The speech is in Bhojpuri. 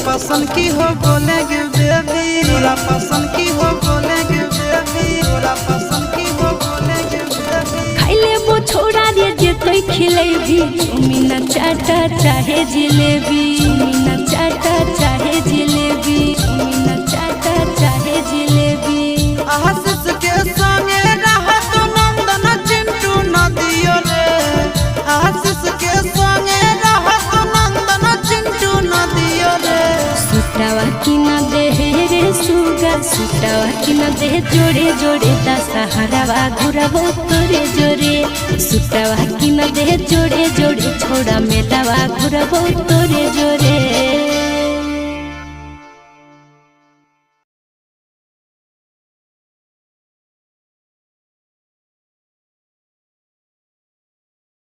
पसंद की हो बोलेंगे बेबी, तोरा पसंद की हो बोलेंगे बेबी, तोरा पसंद की हो बोलेंगे बेबी। खाइले वो छोड़ा रे जे तोय खिलेबी, चुमिना चाटा चाहे जिलेबी, चुमिना चाटा चाहे जिलेबी, चुमिना चाटा चाहे जिलेबी। आशीष के संगे रहा तो नंदन चिंटू न दियो रे, आशीष के संगे रहा तो नंदन चिंटू न दियो रे। सुटावा की न दे रे सुगा, सुटावा की न दे जोड़े जोड़े दा सहारावा घुराबो तोरे जोरे, सुटावा की न दे जोड़े जोड़े छोड़ा मेलावा घुराबो तोरे जोरे।